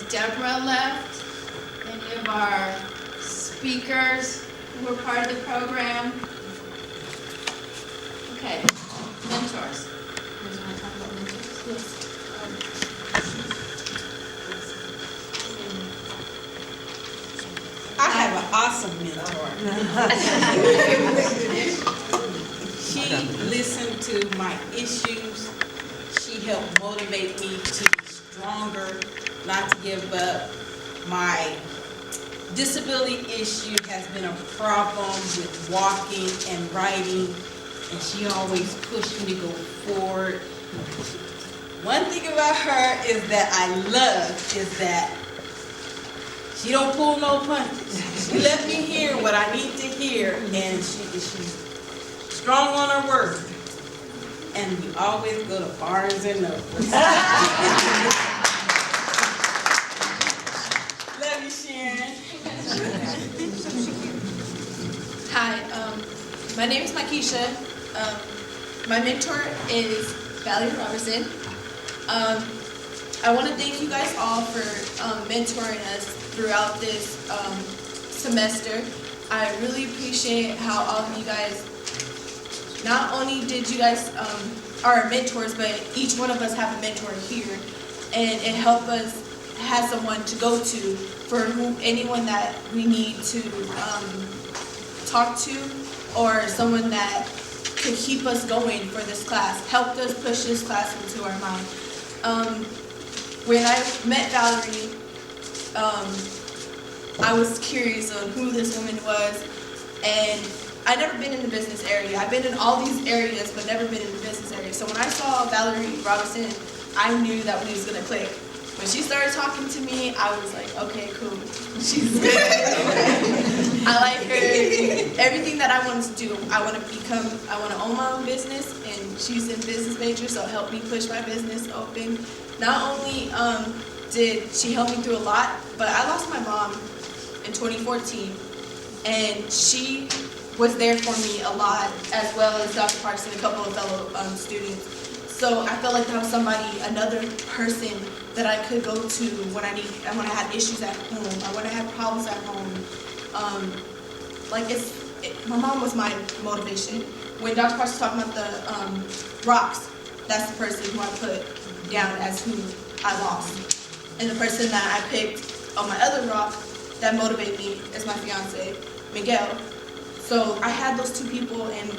Deborah left. Any of our speakers who were part of the program? Okay, mentors. You guys want to talk about mentors? Yes. I have an awesome mentor. She listened to my issues. She helped motivate me to be stronger, not to give up. My disability issue has been a problem with walking and writing, and she always pushed me to go forward. One thing about her is that I love is that she don't pull no punches. She let me hear what I need to hear, and she's strong on her word. And we always go to Barnes and Noble. Love you, Sharon. Hi, my name is Makisha. My mentor is Valerie Robertson. I want to thank you guys all for mentoring us throughout this semester. I really appreciate how all of you guys, not only did you guys are mentors, but each one of us have a mentor here, and it helped us have someone to go to for anyone that we need to talk to, or someone that could keep us going for this class, helped us push this class into our mind. When I met Valerie, I was curious of who this woman was, and I'd never been in the business area. I've been in all these areas, but never been in the business area. So when I saw Valerie Robinson, I knew that we was gonna click. When she started talking to me, I was like, okay, cool. She's good. I like her. Everything that I wanted to do, I want to own my own business, and she's a business major, so helped me push my business open. Not only did she help me through a lot, but I lost my mom in 2014, and she was there for me a lot, as well as Dr. Parks and a couple of fellow students. So I felt like that was another person that I could go to when I had issues at home, or when I had problems at home. My mom was my motivation. When Dr. Parks was talking about the rocks, that's the person who I put down as who I lost. And the person that I picked on my other rock that motivated me is my fiance, Miguel. So I had those two people, and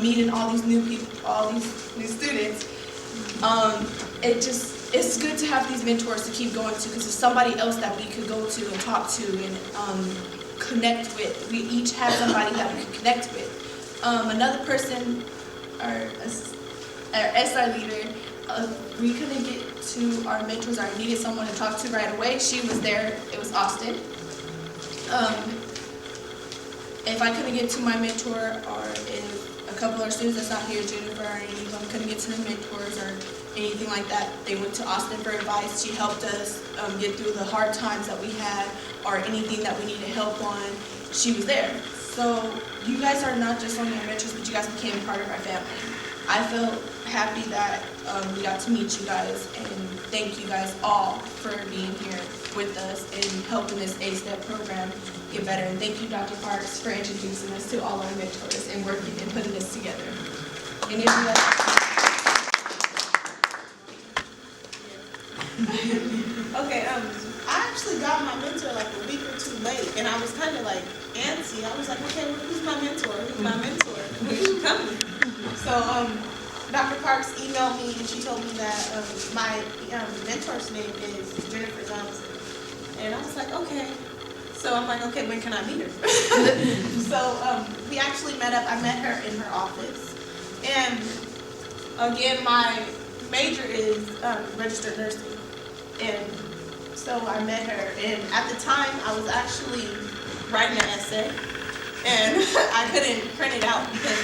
meeting all these new people, all these new students, it's good to have these mentors to keep going to, because there's somebody else that we could go to and talk to and connect with. We each have somebody that we can connect with. Another person, our SI leader, we couldn't get to our mentors. I needed someone to talk to right away. She was there. It was Austin. If I couldn't get to my mentor, or if a couple of our students that's not here, Jennifer, or any of them couldn't get to the mentors or anything like that, they went to Austin for advice. She helped us get through the hard times that we had, or anything that we needed help on. She was there. So you guys are not just only our mentors, but you guys became part of our family. I felt happy that we got to meet you guys, and thank you guys all for being here with us and helping this ASTEP program get better. And thank you, Dr. Parks, for introducing us to all our mentors and working and putting this together. Any of you guys? Okay, I actually got my mentor like a week or two late, and I was kind of like antsy. I was like, okay, well, who's my mentor? Who's my mentor? Who's she coming? So Dr. Parks emailed me, and she told me that my mentor's name is Jennifer Johnson. And I was like, okay. So I'm like, okay, when can I meet her? So we actually met up. I met her in her office. And again, my major is registered nursing. And so I met her. And at the time, I was actually writing an essay. And I couldn't print it out because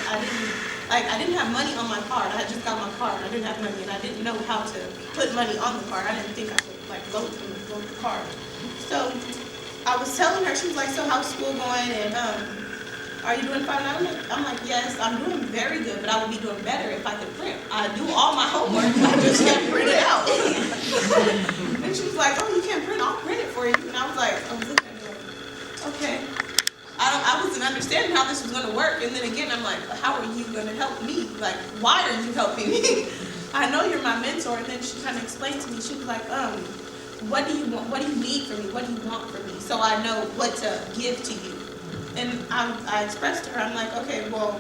I didn't have money on my card. I had just got my card. I didn't have money, and I didn't know how to put money on the card. I didn't think I could vote the card. So I was telling her, she was like, so how's school going, and are you doing fine? I'm like, yes, I'm doing very good, but I would be doing better if I could print. I do all my homework, I just can't print it out. And then she was like, oh, you can't print, I'll print it for you. And I was like, looking at her like, okay. I wasn't understanding how this was gonna work. And then again, I'm like, how are you gonna help me? Like, why are you helping me? I know you're my mentor. And then she kind of explained to me, she was like, what do you want? What do you need from me? What do you want from me? So I know what to give to you. And I expressed to her, I'm like, okay, well,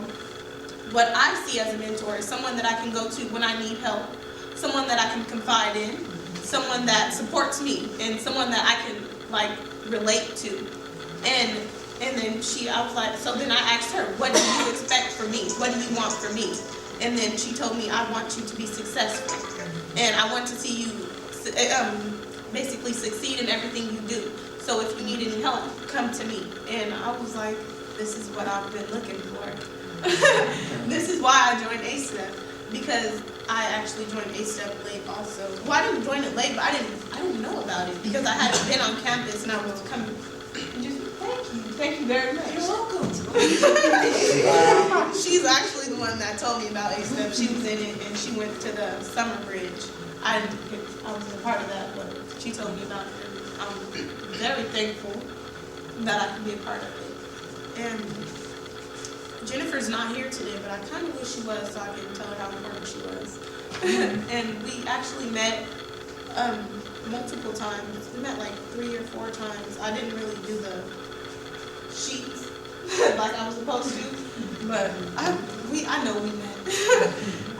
what I see as a mentor is someone that I can go to when I need help, someone that I can confide in, someone that supports me, and someone that I can like relate to. And then I was like, so then I asked her, what do you expect from me? What do you want from me? And then she told me, I want you to be successful. And I want to see you basically succeed in everything you do. So if you need any help, come to me. And I was like, this is what I've been looking for. This is why I joined ASTEP, because I actually joined ASTEP late also. Well, I didn't join it late, but I didn't know about it because I hadn't been on campus and I was coming. Thank you very much. You're welcome. She's actually the one that told me about ASTEP. She was in it and she went to the summer bridge. I wasn't a part of that, but she told me about it. I'm very thankful that I can be a part of it. And Jennifer's not here today, but I kind of wish she was so I could tell her how important she was. And we actually met multiple times. We met like 3 or 4 times. I didn't really do the sheets like I was supposed to, but I know we met.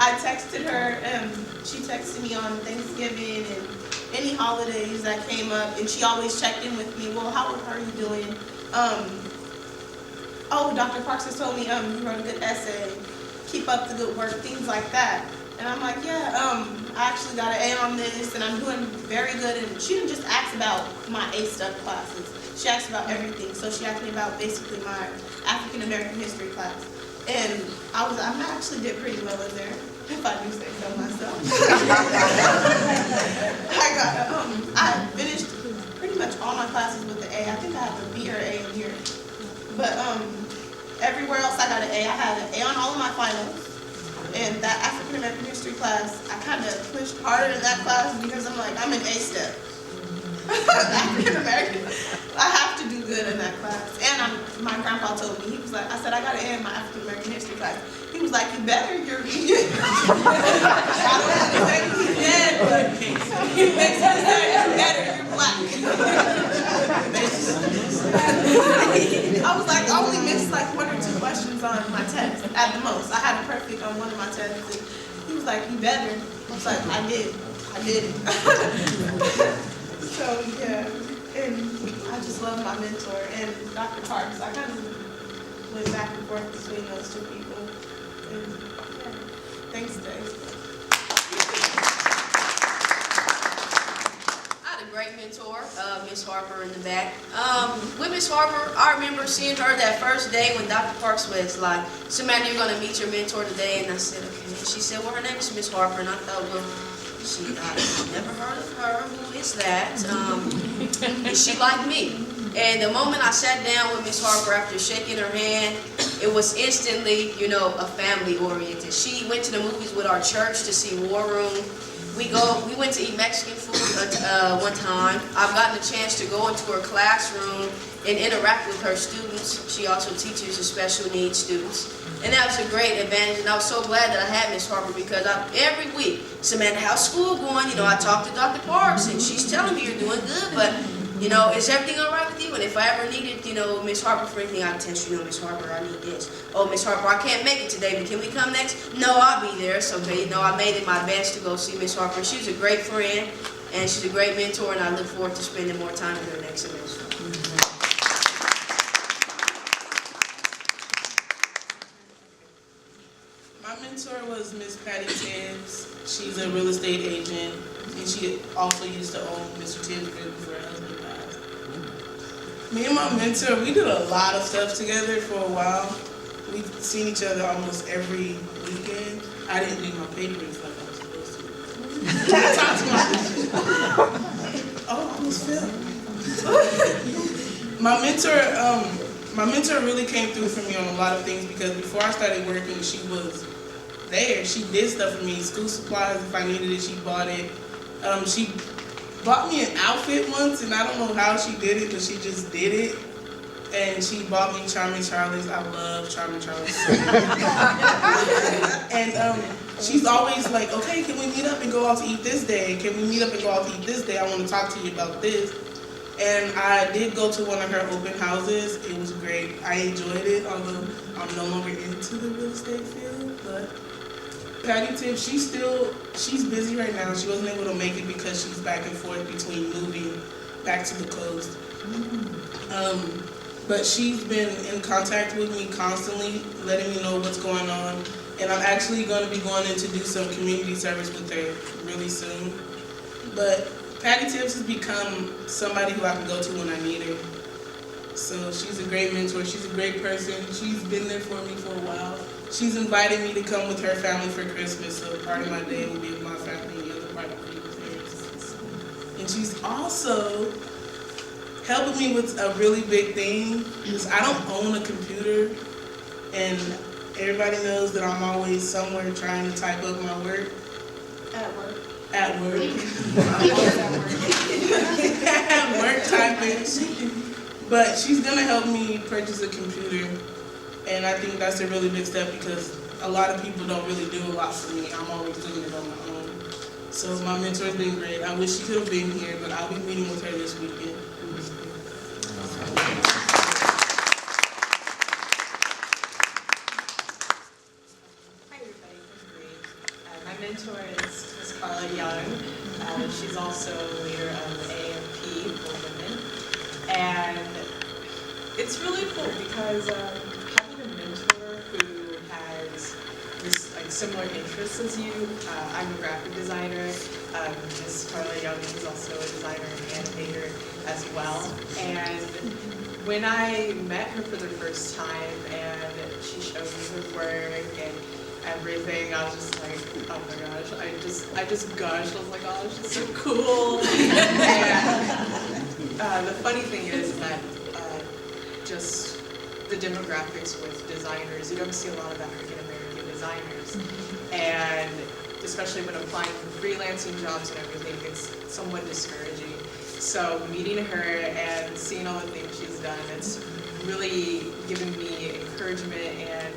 I texted her, and she texted me on Thanksgiving and any holidays that came up, and she always checked in with me. Well, how are you doing? Oh, Dr. Parks has told me you wrote a good essay. Keep up the good work, things like that. And I'm like, yeah, I actually got an A on this, and I'm doing very good. And she didn't just ask about my ASTEP classes. She asked about everything. So she asked me about basically my African American history class. And I actually did pretty well in there, if I do say so myself. I finished pretty much all my classes with an A. I think I have a B or A in here. But everywhere else I got an A. I had an A on all of my finals. And that African American history class, I kind of pushed harder in that class because I'm like, I'm in ASTEP. African American. I have to do good in that class. And my grandpa told me, he was like, I said, I got an A in my African American history class. He was like, you better, I don't want to say he's dead, but he makes me say, you better, you're black. I was like, I only missed like 1 or 2 questions on my test at the most. I had a perfect on one of my tests. And he was like, you better. I was like, I did it. So yeah, and I just love my mentor and Dr. Parks. I kind of went back and forth between those 2 people. And yeah, thanks, Dave. I had a great mentor, Miss Harper in the back. With Miss Harper, I remember seeing her that first day when Dr. Parks was like, Samantha, you're going to meet your mentor today. And I said, okay. And she said, well, her name is Miss Harper. And I thought, well, I've never heard of her. Who is that? Is she like me? And the moment I sat down with Miss Harper after shaking her hand, it was instantly, a family oriented. She went to the movies with our church to see War Room. We went to eat Mexican food one time. I've gotten a chance to go into her classroom and interact with her students. She also teaches the special needs students. And that was a great advantage, and I was so glad that I had Miss Harper because every week, Samantha, how's school going? I talked to Dr. Parks, and she's telling me you're doing good, but, is everything all right with you? And if I ever needed, Miss Harper for anything, I'd text you, Miss Harper, I need this. Oh, Miss Harper, I can't make it today, but can we come next? No, I'll be there. So, I made it my best to go see Miss Harper. She was a great friend, and she's a great mentor, and I look forward to spending more time with her next semester. My mentor was Miss Patty Tibbs. She's a real estate agent, and she also used to own Mr. Tibbs before her husband passed. Me and my mentor, we did a lot of stuff together for a while. We've seen each other almost every weekend. I didn't do my papers like I was supposed to. I talked to my oh, I almost fell. My mentor really came through for me on a lot of things because before I started working, she was there. She did stuff for me, school supplies, if I needed it, she bought it. She bought me an outfit once, and I don't know how she did it, but she just did it. And she bought me Charming Charlie's. I love Charming Charlie's. And she's always like, okay, can we meet up and go out to eat this day? Can we meet up and go out to eat this day? I want to talk to you about this. And I did go to one of her open houses. It was great. I enjoyed it, although I'm no longer into the real estate field. But Patty Tip, she's busy right now. She wasn't able to make it because she's back and forth between moving back to the coast. But she's been in contact with me constantly, letting me know what's going on. And I'm actually going to be going in to do some community service with her really soon. But Patty Tips has become somebody who I can go to when I need her. So she's a great mentor. She's a great person. She's been there for me for a while. She's invited me to come with her family for Christmas. So part of my day will be with my family and the other part will be with hers. And she's also helping me with a really big thing, because I don't own a computer, and everybody knows that I'm always somewhere trying to type up my work. At work. At work. At work typing. But she's gonna help me purchase a computer, and I think that's a really big step because a lot of people don't really do a lot for me. I'm always doing it on my own. So my mentor's been great. I wish she could have been here, but I'll be meeting with her this weekend. Hi everybody, I'm Bree. My mentor is Ms. Carla Young. She's also leader of the AMP for women. And it's really cool because having a mentor who has this similar interests as you. I'm a graphic designer. Ms. Carla Young is also a designer and animator as well. And when I met her for the first time and she showed me her work and everything, I was just like, oh my gosh, I just gushed. I was like, oh, she's so cool. And the funny thing is that just the demographics with designers, you don't see a lot of African American designers. And especially when applying for freelancing jobs and everything, it's somewhat discouraging. So meeting her and seeing all the things she's done, it's really given me encouragement and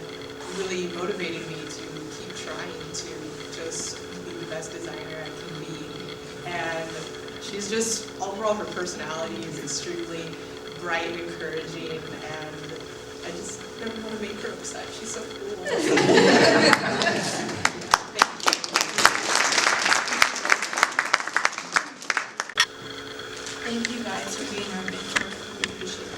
really motivated me to keep trying to just be the best designer I can be. And she's just, overall her personality is extremely bright and encouraging, and I just never want to make her upset. She's so cool. Thank you guys for being our mentor. We appreciate it.